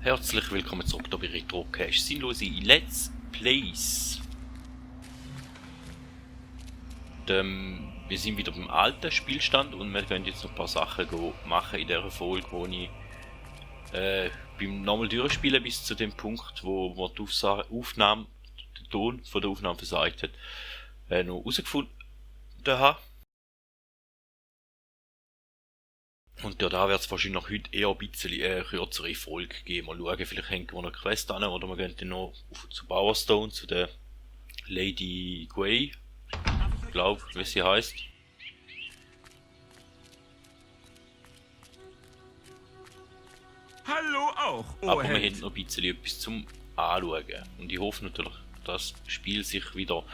Herzlich willkommen zurück hier bei Retrocast. Sinnlose Let's Plays. Wir sind wieder beim alten Spielstand und wir werden jetzt noch ein paar Sachen machen in dieser Folge, wo ich beim nochmal durchspielen bis zu dem Punkt, wo man die Aufnahme, den Ton von der Aufnahme versagt hat, noch herausgefunden habe. Und da wird es wahrscheinlich noch heute eher ein bisschen kürzere Folge geben. Mal schauen, vielleicht hängen wir noch eine Quest an oder wir gehen dann noch zu Bowerstone, zu der Lady Gwei. Ich glaube, wie sie heisst. Hallo auch, oh Aber wir Held. haben noch ein bisschen etwas zum Anschauen. Und ich hoffe natürlich, dass das Spiel sich wieder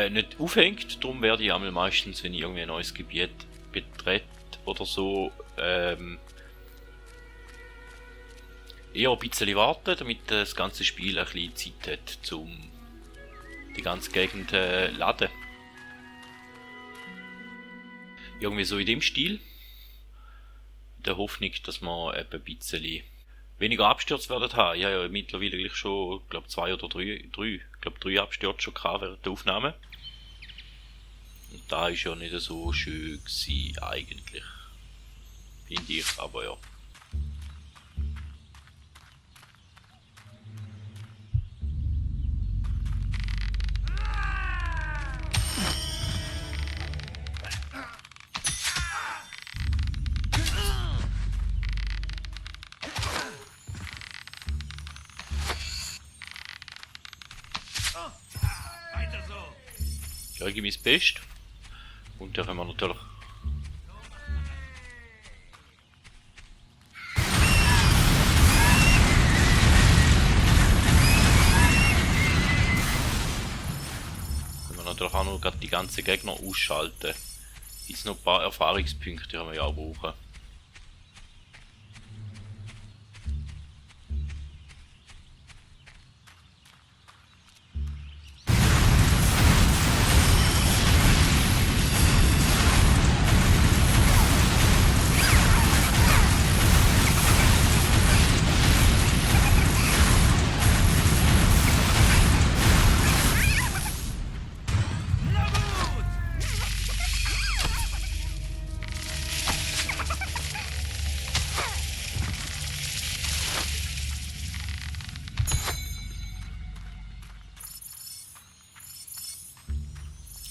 nicht aufhängt. Darum werde ich einmal meistens, wenn ich irgendwie ein neues Gebiet betrete oder so, eher ein bisschen warten, damit das ganze Spiel ein bisschen Zeit hat, um die ganze Gegend laden. Irgendwie so in dem Stil. In der Hoffnung, dass wir eben ein bisschen weniger Abstürze werden haben. Ja, mittlerweile gleich schon, ich glaube 2 oder 3 Abstürze schon gehabt während der Aufnahme. Und da ist ja nicht so schön gewesen, eigentlich. Finde ich, aber ja. Weiter so. Ja, ich gebe mein Bestes. Und da haben wir natürlich auch noch gerade die ganzen Gegner ausschalten. Jetzt noch ein paar Erfahrungspunkte, die haben wir ja auch brauchen.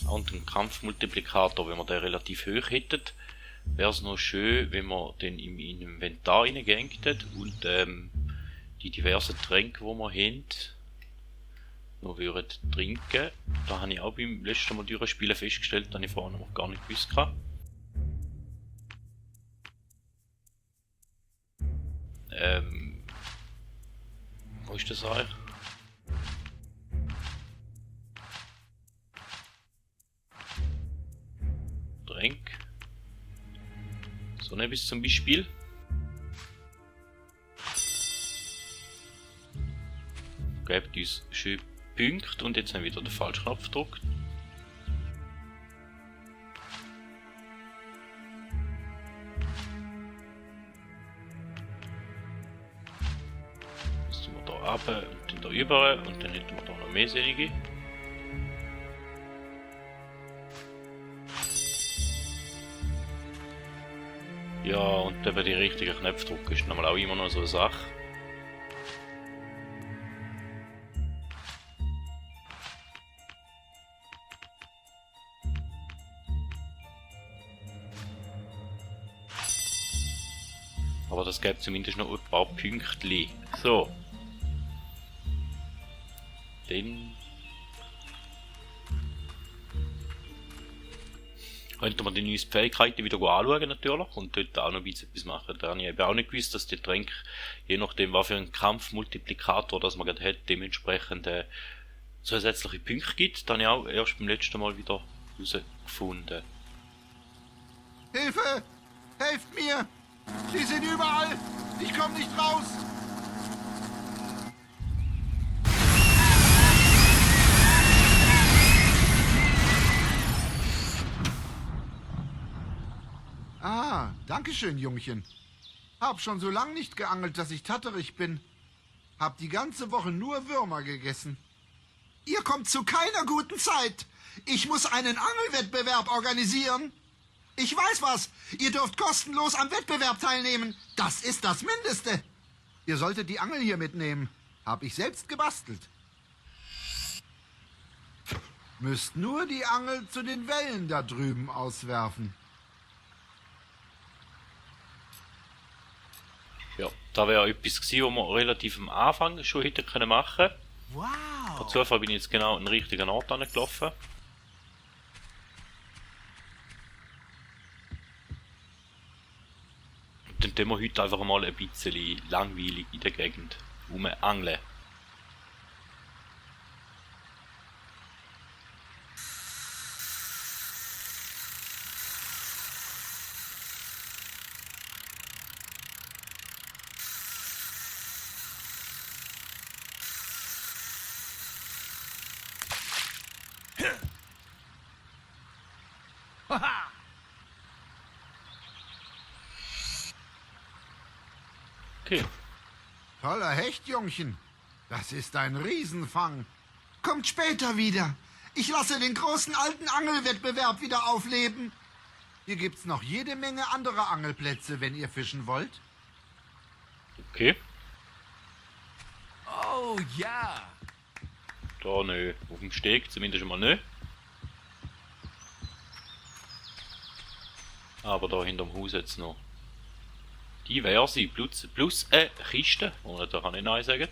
Und ein Kampfmultiplikator, wenn wir den relativ hoch hätten, wäre es noch schön, wenn wir den im Inventar reingehängt und die diversen Tränke, die wir haben, noch würden trinken. Da habe ich auch beim letzten Mal durchspielen festgestellt, dass ich vorher noch gar nicht gewusst habe. Wo ist das eigentlich? Tränk. So etwas zum Beispiel. Gebt uns schön Punkte und jetzt haben wir wieder den falschen Knopf gedrückt. Jetzt tun wir hier runter und dann hier rüber und dann hätten wir hier noch mehr Selige. Ja, und eben die richtigen Knöpfe drücken ist normal auch immer noch so eine Sache. Aber das gibt zumindest noch ein paar Pünktchen. So. Dann könnte man die neuen Fähigkeiten wieder anschauen natürlich und dort auch noch ein bisschen etwas machen. Da habe ich eben auch nicht gewusst, dass die Tränke, je nachdem was für einen Kampfmultiplikator das man gerade hat, dementsprechend zusätzliche Punkte gibt. Das habe ich auch erst beim letzten Mal wieder herausgefunden. Hilfe! Helft mir! Sie sind überall! Ich komme nicht raus! Ah, danke schön, Jungchen. Hab schon so lang nicht geangelt, dass ich tatterig bin. Hab die ganze Woche nur Würmer gegessen. Ihr kommt zu keiner guten Zeit. Ich muss einen Angelwettbewerb organisieren. Ich weiß was. Ihr dürft kostenlos am Wettbewerb teilnehmen. Das ist das Mindeste. Ihr solltet die Angel hier mitnehmen. Hab ich selbst gebastelt. Müsst nur die Angel zu den Wellen da drüben auswerfen. Ja, da wäre etwas gewesen, was wir relativ am Anfang schon hätten machen können. Wow. Per Zufall bin ich jetzt genau an den richtigen Ort angelaufen. Und dann tun wir heute einfach mal ein bisschen langweilig in der Gegend rumangeln. Haha. Okay. Toller Hecht, Jungchen. Das ist ein Riesenfang. Kommt später wieder. Ich lasse den großen alten Angelwettbewerb wieder aufleben. Hier gibt's noch jede Menge anderer Angelplätze, wenn ihr fischen wollt. Okay. Oh ja. Da nö. Auf dem Steg zumindest schon mal nö. Aber da hinterm Haus jetzt noch diverse plus eine Kiste, ohne da kann ich nein sagen.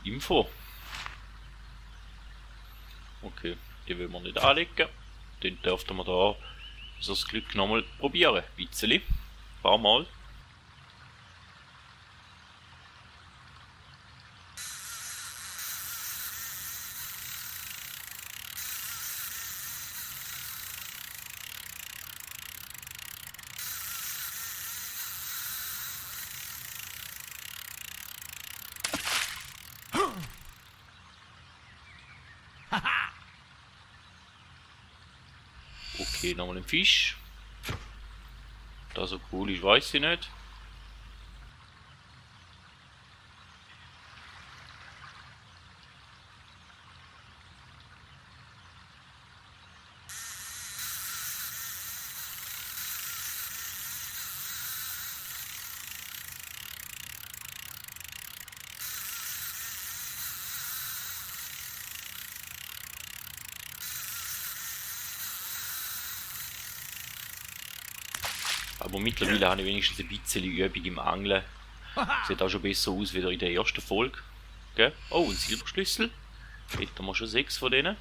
Info. Okay, die will man nicht anlegen. Dann dürften wir da so das Glück nochmal probieren. Ein bisschen. Ein paar Mal. Okay, nochmal ein Fisch. Da so cool ist, weiß ich nicht. Aber mittlerweile habe ich wenigstens ein bisschen Übung im Angeln. Sieht auch schon besser aus wie in der ersten Folge. Gell? Oh, ein Silberschlüssel. Hätten wir schon 6 von denen.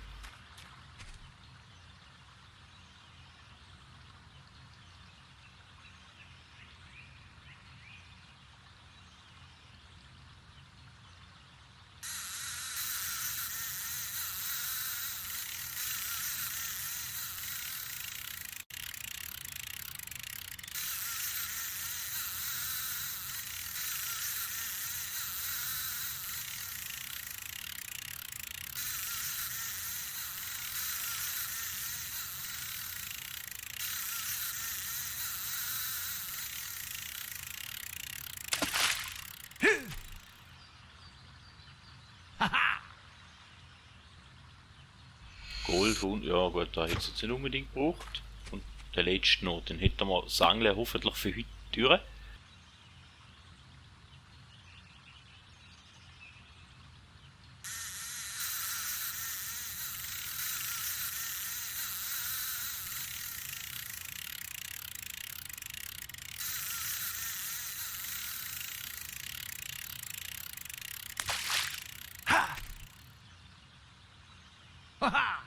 Gold und ja gut, da hätte es jetzt nicht unbedingt gebraucht. Und der letzte noch, den hätten wir das Angeln hoffentlich für heute durch. Haha.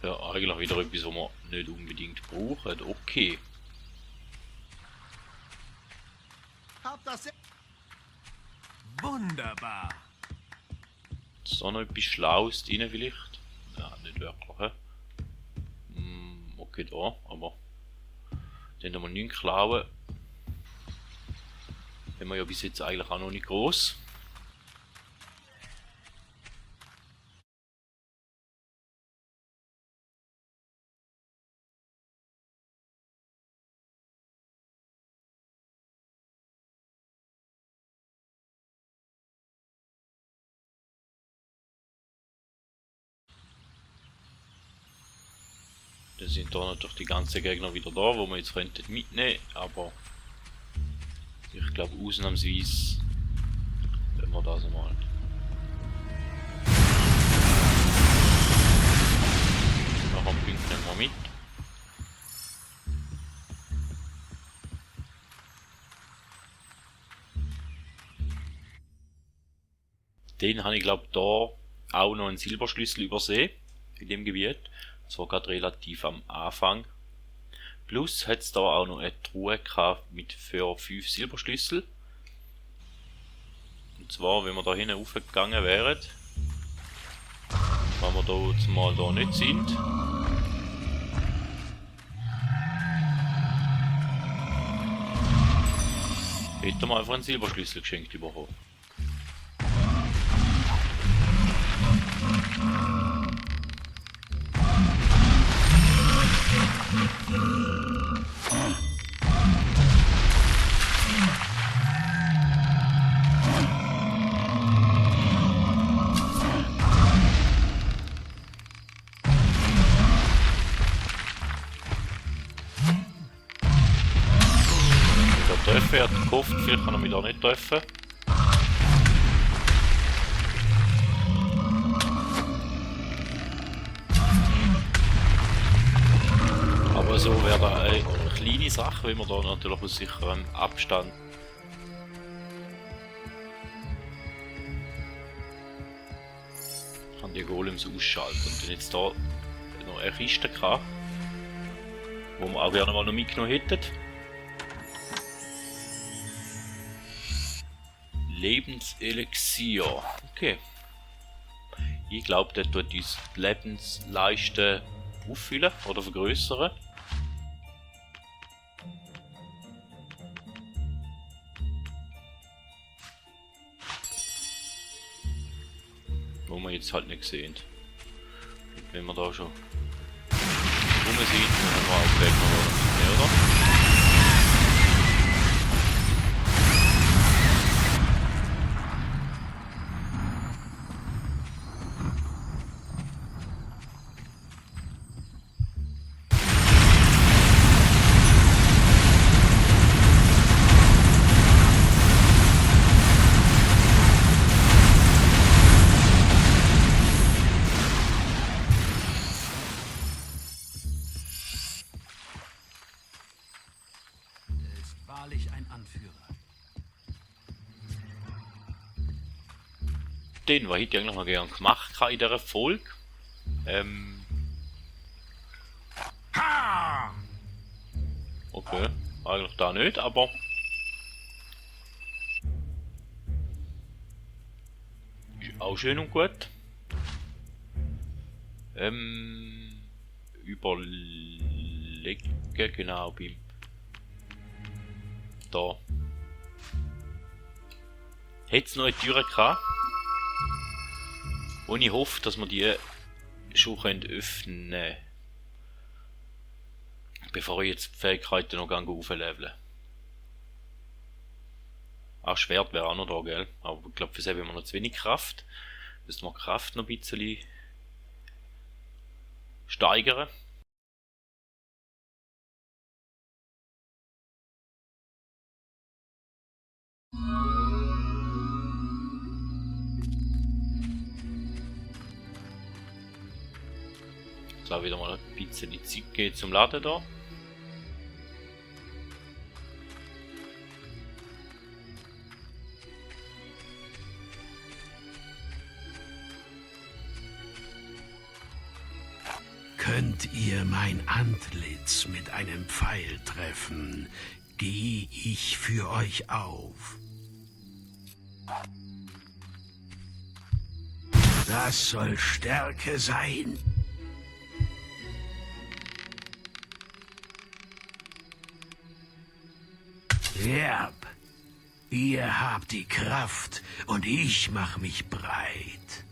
Ja, eigentlich wieder etwas, was wir nicht unbedingt brauchen. Okay. Habt das Wunderbar. Ist da noch etwas Schlaues drin vielleicht? Ja, nicht wirklich. He? Okay, da, aber den haben wir nicht klauen. Haben wir ja bis jetzt eigentlich auch noch nicht groß. sind da natürlich die ganzen Gegner wieder da, wo wir jetzt könnten mitnehmen, aber ich glaube ausnahmsweise wenn wir das einmal. Noch einen Punkt nehmen wir mit. Den habe ich glaube da auch noch einen Silberschlüssel übersehen in dem Gebiet. Das war gerade relativ am Anfang. Plus hat es da auch noch eine Truhe gehabt mit für 5 Silberschlüssel. Und zwar, wenn wir da hinten aufgegangen wären, wenn wir da jetzt mal da nicht sind, hätten wir einfach einen Silberschlüssel geschenkt bekommen. Er hat gehofft, vielleicht kann er mich da nicht treffen. Aber so wäre da eine kleine Sache, wenn man da natürlich aus sicherem Abstand kann die Golems ausschalten. Und dann jetzt da noch eine Kiste gehabt, wo wir auch gerne mal noch mitgenommen hätten. Lebenselixier. Okay. Ich glaube, der tut uns die Lebensleiste auffüllen oder vergrößern. Wo wir jetzt halt nicht sehen. Und wenn wir da schon rum sind, dann haben wir auch gleich noch mehr, oder? Ein Anführer. Den war ich eigentlich noch gern gemacht in dieser Folge. Okay, eigentlich da nicht, aber ist auch schön und gut. Überlegen genau beim da. Hätte es noch eine Tür gehabt, und ich hoffe, dass wir die schon öffnen können, bevor ich jetzt die Fähigkeiten noch aufleveln. Auch Schwert wäre auch noch da, gell? Aber ich glaube, für sie haben wir noch zu wenig Kraft. Müssen wir Kraft noch ein bisschen steigern. Jetzt auch wieder mal ein bisschen die Zeit geht zum Laden da. Könnt ihr mein Antlitz mit einem Pfeil treffen, geh ich für euch auf. Das soll Stärke sein. Erb, ihr habt die Kraft und ich mach mich breit.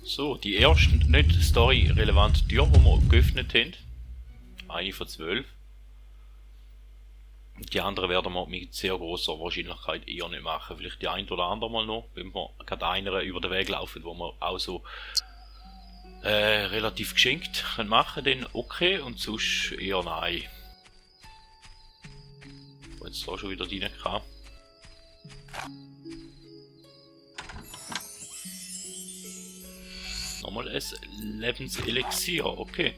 So, die erste nicht story-relevante Tür, die wir geöffnet haben. Eine von 12. Die andere werden wir mit sehr großer Wahrscheinlichkeit eher nicht machen. Vielleicht die ein oder andere mal noch, wenn wir gerade einer über den Weg laufen, wo wir auch so relativ geschenkt können machen, dann okay und sonst eher nein. Wo jetzt da schon wieder rein kann. Nochmal ein Lebenselixier, okay.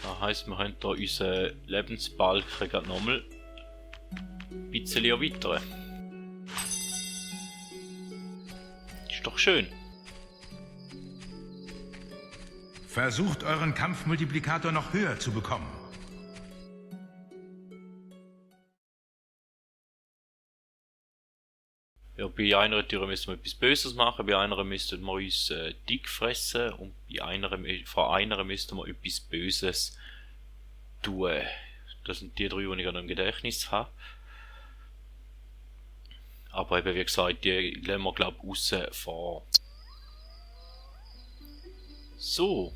Das heisst, wir haben hier unseren Lebensbalken gerade nochmal ein bisschen erweitern. Ist doch schön. Versucht euren Kampfmultiplikator noch höher zu bekommen. Ja, bei einer Tür müssen wir etwas Böses machen, bei einer müssten wir uns dick fressen und bei von einer müssten wir etwas Böses tun. Das sind die drei, die ich noch im Gedächtnis habe. Aber eben wie gesagt, die lassen wir glaube ich aussen vor. So.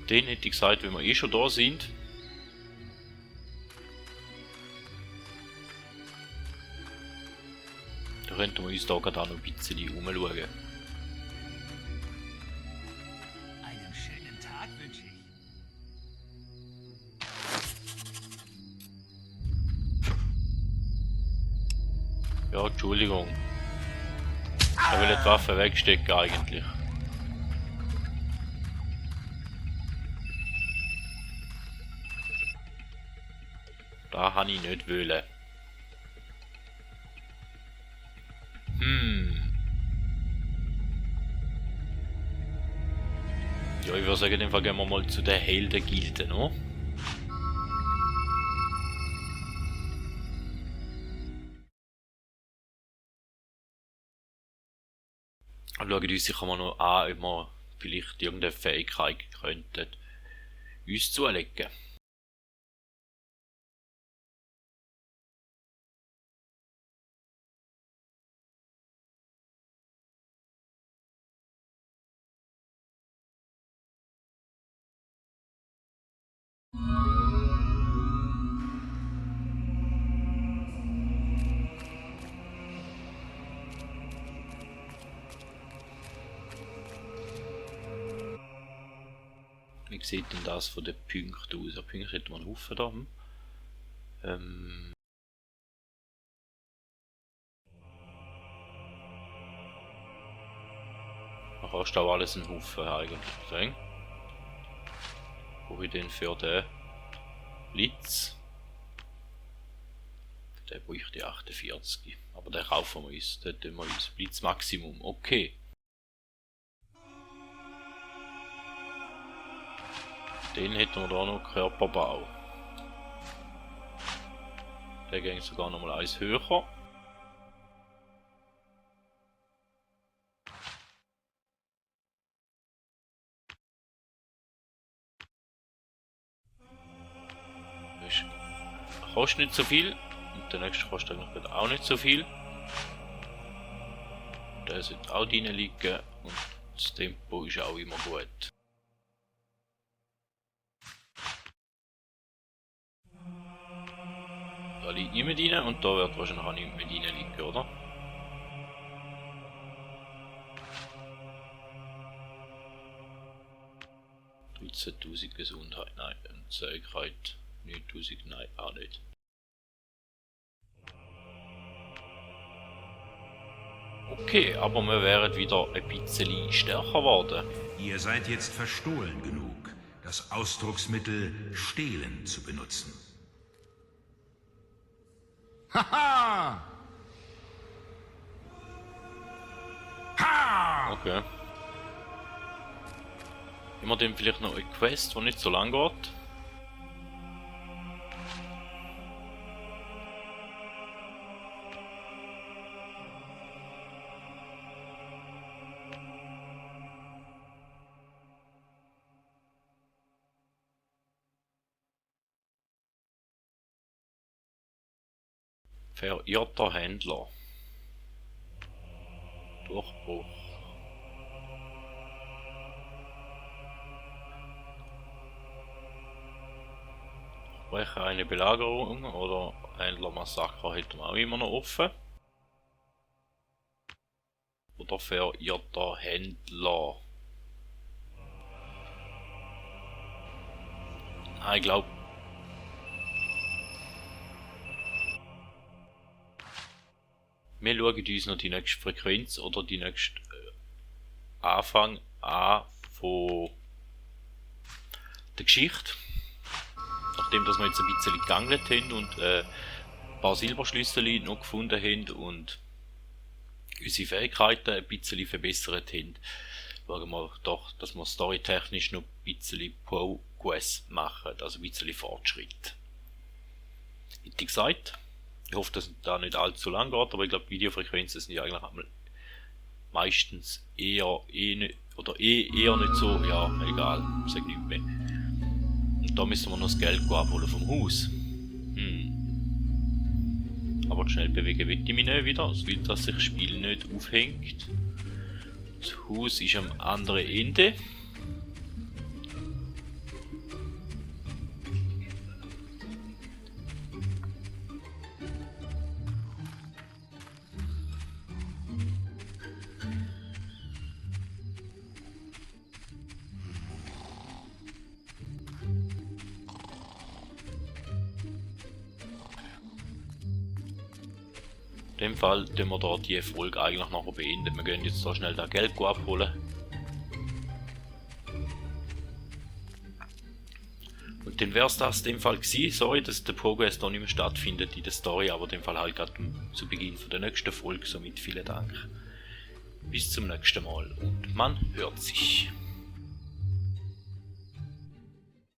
Den hätte ich gesagt, wenn wir eh schon da sind. Da könnten wir uns da gerade auch noch ein bisschen umschauen. Einen schönen Tag wünsche ich. Ja, Entschuldigung. Ich will die Waffe wegstecken eigentlich. Da habe ich nicht wollen. Ja, ich würde sagen, in dem Fall gehen wir mal zu der Heldengilde, no? Und schauen uns sicher mal noch an, ob wir vielleicht irgendeine Fähigkeit könnten uns zulegen. Wie sieht denn das von den Punkten aus? An Punkten hätten wir einen Haufen da. Man kannst auch alles einen Haufen eigentlich sehen. Brauche ich den für den Blitz? Für den brauche ich die 48. Aber den kaufen wir uns. Den tun wir uns Blitz Maximum. Okay. Den hätten wir da noch Körperbau. Der ging sogar noch mal eins höher. Das kostet nicht so viel. Und der nächste kostet eigentlich auch nicht so viel. Der sollte auch drin liegen. Und das Tempo ist auch immer gut. Da liegt niemand rein und da wird wahrscheinlich auch niemand mehr rein liegen, oder? $13.000 Gesundheit, nein. Und Zähigkeit 9.000, nein, auch nicht. Okay, aber wir wären wieder ein bisschen stärker geworden. Ihr seid jetzt verstohlen genug, das Ausdrucksmittel stehlen zu benutzen. Haha! Ha! Okay. Immer dem vielleicht noch eine Quest, die nicht so lang geht. Verirrter Händler. Durchbruch. Breche eine Belagerung oder Händlermassaker hätten wir auch immer noch offen. Oder verirrter Händler. Ah, ich glaube. Wir schauen uns noch die nächste Frequenz oder die nächste Anfang an von der Geschichte. Nachdem dass wir jetzt ein bisschen gegangelt haben und ein paar Silberschlüssel noch gefunden haben und unsere Fähigkeiten ein bisschen verbessert haben, schauen wir doch, dass wir storytechnisch noch ein bisschen Progress machen, also ein bisschen Fortschritt. Hätte ich gesagt. Ich hoffe, dass da nicht allzu lang geht, aber ich glaube, Videofrequenzen sind ja eigentlich meistens eher nicht so, ja, egal, sag nicht mehr. Und da müssen wir noch das Geld abholen vom Haus. Aber schnell bewegen will ich mich nicht wieder, also will, dass sich das Spiel nicht aufhängt. Das Haus ist am anderen Ende. In dem Fall tun wir da die Folge eigentlich nachher beenden. Wir gehen jetzt da schnell das Geld abholen. Und dann wäre es das in dem Fall gewesen. Sorry, dass der Progress da nicht mehr stattfindet in der Story, aber in dem Fall halt gerade zu Beginn von der nächsten Folge. Somit vielen Dank. Bis zum nächsten Mal und man hört sich.